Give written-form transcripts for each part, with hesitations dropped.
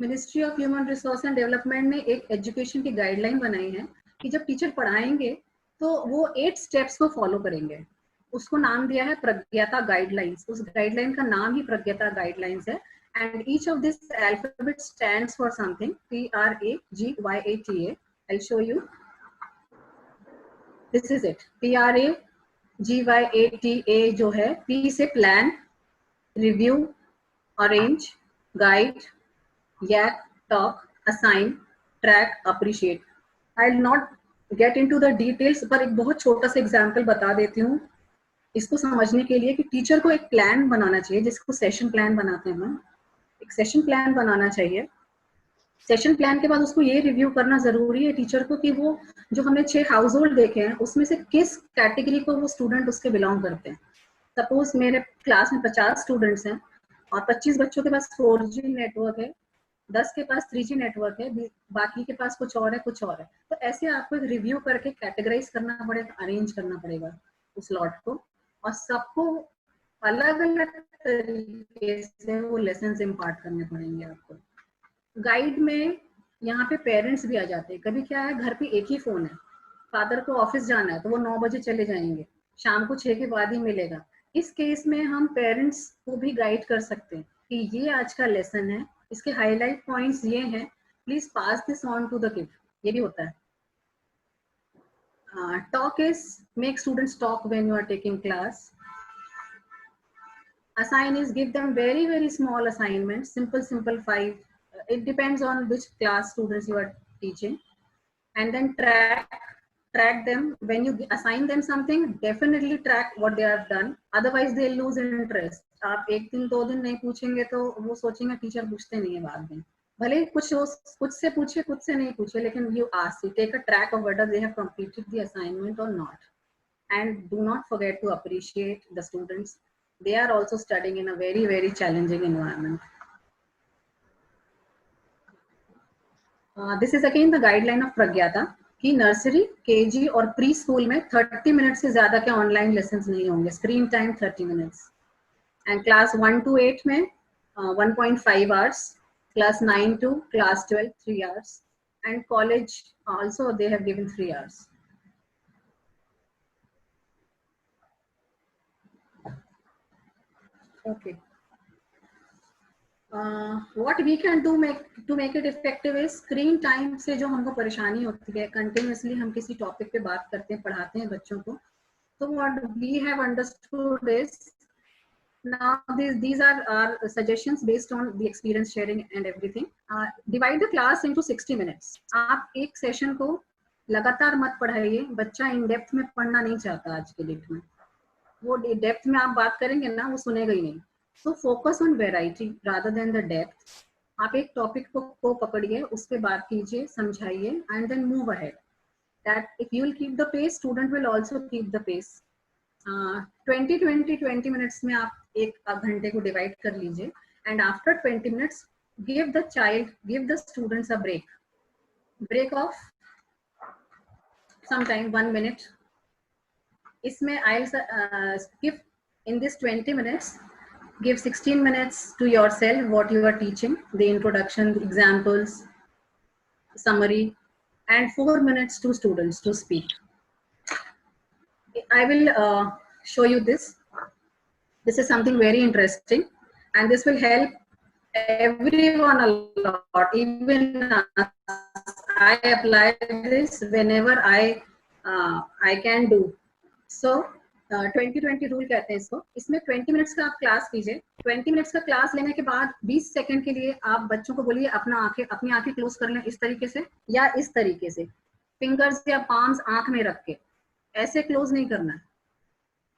Ministry of human resource and development ने एक education की गाइडलाइन बनाई है कि जब टीचर पढ़ाएंगे तो वो 8 स्टेप्स को फॉलो करेंगे। उसको नाम दिया है प्रज्ञाता गाइडलाइंस। उस गाइडलाइन का नाम ही प्रज्ञाता गाइडलाइंस है। And each of this alphabet stands for something. PRAGYATA। I'll show you. This is it. PRAGYATA जो है, P से plan, review, arrange, guide, yak, talk, assign, track, appreciate. I'll not get into the details, पर एक बहुत छोटा सा example बता देती हूँ इसको समझने के लिए कि टीचर को एक प्लान बनाना चाहिए, जिसको सेशन प्लान बनाते हैं हम। एक सेशन प्लान बनाना चाहिए। सेशन प्लान के बाद उसको ये रिव्यू करना जरूरी है टीचर को कि वो जो हमने 6 हाउस होल्ड देखे हैं उसमें से किस कैटेगरी को वो स्टूडेंट उसके बिलोंग करते हैं। सपोज मेरे क्लास में 50 स्टूडेंट्स हैं और 25 बच्चों के पास 4G नेटवर्क है, 10 के पास 3G नेटवर्क है, बाकी के पास कुछ और है, कुछ और है। तो ऐसे आपको एक रिव्यू करके कैटेगराइज करना पड़ेगा, अरेंज करना पड़ेगा उस लॉट को, और सबको अलग अलग तरीके से वो लेसन इम्पार्ट करने पड़ेंगे आपको। गाइड में यहाँ पे पेरेंट्स भी आ जाते हैं। कभी क्या है, घर पे एक ही फोन है, फादर को ऑफिस जाना है तो वो 9 बजे चले जाएंगे, शाम को 6 के बाद ही मिलेगा। इस केस में हम पेरेंट्स को भी गाइड कर सकते हैं कि ये आज का लेसन है, इसके हाईलाइट पॉइंट्स ये हैं, please pass this on to the kid. ये भी होता है। Talk is make students talk when you are taking class. Assign is give them very small assignments, simple 5. It depends on which class students you are teaching. And then track them. When you assign them something, definitely track what they have done, otherwise they'll lose interest. आप एक दिन 2 दिन नहीं पूछेंगे तो वो सोचेंगे teacher पूछते नहीं है बाद में। भले कुछ से पूछे, कुछ से नहीं पूछे, लेकिन you ask, you take a track of whether they have completed the assignment or not. And do not forget to appreciate the students. They are also studying in a very challenging environment. This is again the guideline of Pragyata कि nursery, KG और pre school में 30 minute से ज्यादा के online lesson नहीं होंगे। Screen time 30 minutes. And class 1 to 8 में 1.5 hours, class 9 to class 12 3 hours, and college also they have given 3 hours. Okay. What we can do to make it effective is screen time से जो हमको परेशानी होती है, continuously हम किसी topic पे बात करते हैं, पढ़ाते हैं बच्चों को, तो what we have understood is now these are our suggestions based on the experience sharing and everything. Divide the class into 60 minutes. आप एक सेशन को लगातार मत पढ़ाइए, बच्चा इन डेप्थ में पढ़ना नहीं चाहता आज के डेट में। वो डेप्थ में आप बात करेंगे ना, वो सुनेगा ही नहीं। So focus on variety rather than the depth. आप एक टॉपिक को पकड़िए, उस पे बात कीजिए, समझाइए, and then move ahead. That if you will keep the pace, student will also keep the pace. 20 minutes में आप एक घंटे को डिवाइड कर लीजिए, and after 20 minutes give the students a break of sometime 1 minute. इसमें I'll give in this 20 minutes, give 16 minutes to yourself, what you are teaching, the introduction, the examples, summary, and 4 minutes to students to speak. I will show you this. This is something very interesting, and this will help everyone a lot, even us. I apply this whenever I can do. So 20-20 rule कहते हैं इसको। इसमें 20 minutes का आप class कीजिए। 20 minutes का class लेने के बाद 20 सेकंड के लिए आप बच्चों को बोलिए अपनी आंखें क्लोज कर लें, इस तरीके से या इस तरीके से, फिंगर्स या पाम्स आंख में रख के। ऐसे क्लोज नहीं करना है,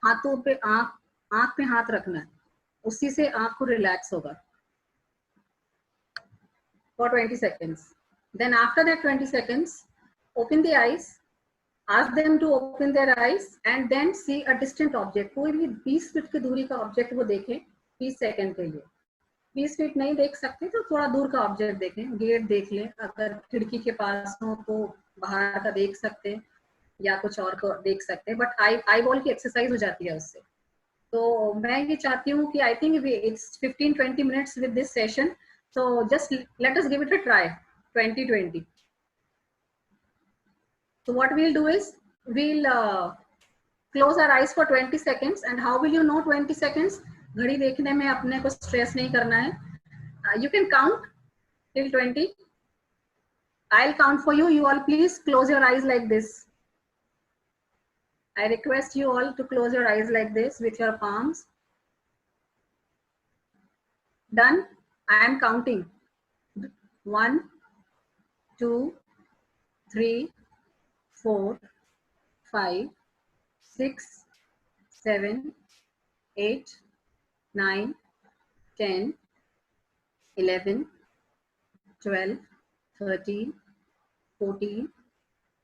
हाथों पे आंख पे हाथ रखना है, उसी से आंख को रिलैक्स होगा for 20 seconds. Then after that 20 seconds, open the eyes. Ask them to open their eyes and then see a distant object. कोई भी 20 फीट की दूरी का ऑब्जेक्ट वो देखें 20 सेकंड के लिए। 20 फीट नहीं देख सकते तो थोड़ा दूर का ऑब्जेक्ट देखें, गेट देख लें, अगर खिड़की के पास हो तो बाहर का देख सकते हैं या कुछ और को देख सकते हैं, बट आई बॉल की एक्सरसाइज हो जाती है उससे। तो मैं ये चाहती हूँ कि I think it's 15-20 minutes with this session, So just let us give it a try. 2020. So what we'll do is we'll close our eyes for 20 seconds. And how will you know 20 seconds? घड़ी देखने में अपने को stress नहीं करना है. You can count till 20. I'll count for you. You all please close your eyes like this. I request you all to close your eyes like this with your palms. Done. I am counting. 1, 2, 3, 4, 5, 6, 7, 8, 9, 10, 11, 12, 13, 14,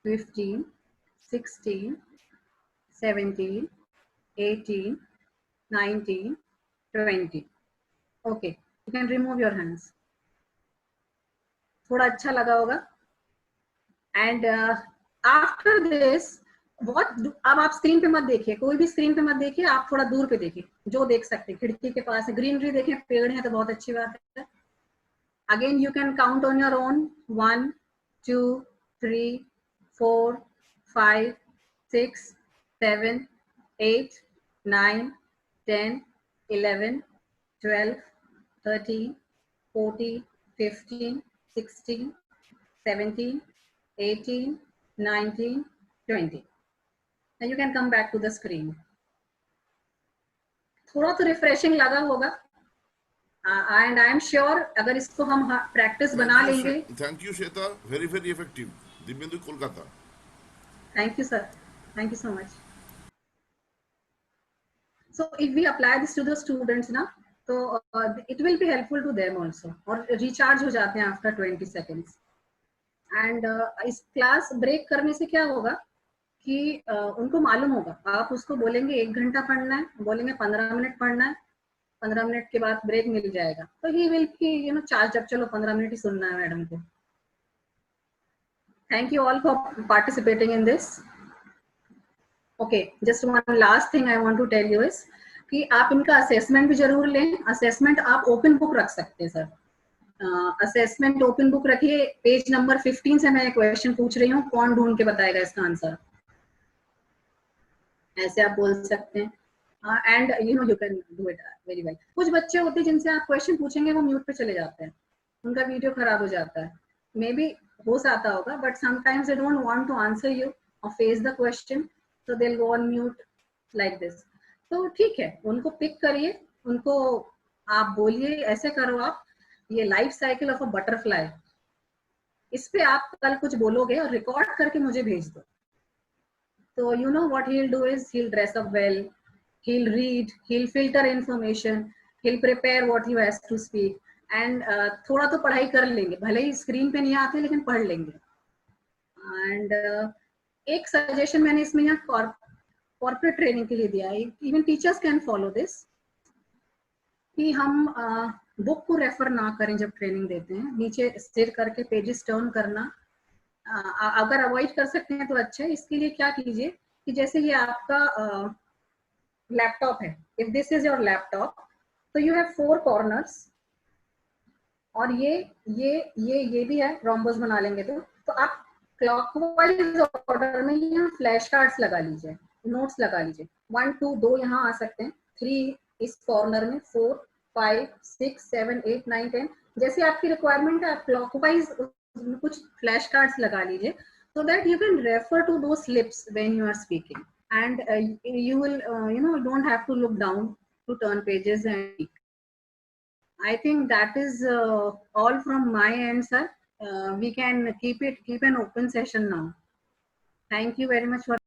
15, 16, 17, 18, 19, 20. Okay, you can remove your hands. थोड़ा अच्छा लगा होगा. And after this, अब आप screen पे मत देखिए, कोई भी स्क्रीन पे मत देखिए, आप थोड़ा दूर पे देखिए, जो देख सकते हैं. खिड़की के पास है, ग्रीनरी देखें, पेड़ है तो बहुत अच्छी बात है. Again, you can count on your own. 1, 2, 3, 4, 5, 6, 7, 8, 9, 10, 11, 12, 13, 14, 15, 16, 17, 18, 19, 20. Now you can come back to the screen. थोड़ा तो रिफ्रेशिंग लगा होगा. And I am sure अगर इसको हम प्रैक्टिस बना लेंगे. Thank you, Shweta. Very, very effective. Dibyendu, Kolkata. Thank you, sir. Thank you so much. So if we apply this to the students ना, तो it will be helpful to them also. और recharge हो जाते हैं after 20 seconds. And इस class break करने से क्या होगा कि उनको मालूम होगा. आप उसको बोलेंगे 1 घंटा पढ़ना है, बोलेंगे 15 मिनट पढ़ना है, 15 मिनट के बाद ब्रेक मिल जाएगा, तो he will be charge up. चलो 15 मिनट ही सुनना है मैडम को. Thank you all for participating in this. Okay, just one last thing I want to tell you is कि आप इनका असेसमेंट भी जरूर लें. असेसमेंट आप ओपन बुक रख सकते हैं सर. असेसमेंट ओपन बुक रखिए. पेज नंबर 15 से मैं क्वेश्चन पूछ रही हूँ, कौन ढूंढ के बताएगा इसका आंसर, ऐसे आप बोल सकते हैं. And you can do it very well. कुछ बच्चे होते हैं जिनसे आप क्वेश्चन पूछेंगे वो म्यूट पे चले जाते हैं, उनका वीडियो खराब हो जाता है. मे बी हो जाता होगा, but sometimes they don't want to answer you और face the question, so they will go on mute like this. तो ठीक है, उनको पिक करिए, उनको आप बोलिए ऐसे करो आप, ये life cycle of a butterfly, इस पे आप कल कुछ बोलोगे और रिकॉर्ड करके मुझे भेज दो. So you know what he'll do is he'll dress up well, he'll read, he'll filter information, he'll prepare what he has to speak, and थोड़ा तो पढ़ाई कर लेंगे, भले ही स्क्रीन पे नहीं आते लेकिन पढ़ लेंगे. And एक सजेशन मैंने इसमें यहाँ कॉर्पोरेट ट्रेनिंग के लिए दिया है, even teachers can follow this, कि हम बुक को रेफर ना करें जब ट्रेनिंग देते हैं. नीचे स्थिर करके पेजेस टर्न करना, अगर अवॉइड कर सकते हैं तो अच्छा है. इसके लिए क्या कीजिए कि जैसे ये आपका लैपटॉप है, if this is your laptop, तो यू हैव 4 कॉर्नर्स, और ये भी है, रोम्बस बना लेंगे तो आप क्लॉकवाइज ऑर्डर में यहाँ फ्लैश कार्ड्स लगा लीजिए, नोट्स लगा लीजिए. 1, 2, 2 यहाँ आ सकते हैं, 3 इस कॉर्नर में, 4, 5, 6, 7, 8, 9, 10, जैसे आपकी रिक्वायरमेंट है आप क्लॉकवाइज कुछ फ्लैश कार्ड्स लगा लीजिए, so that you can refer to those slips when you are speaking, and you will don't have to look down to turn pages. And I think that is all from my end, sir. We can keep an open session now. Thank you very much for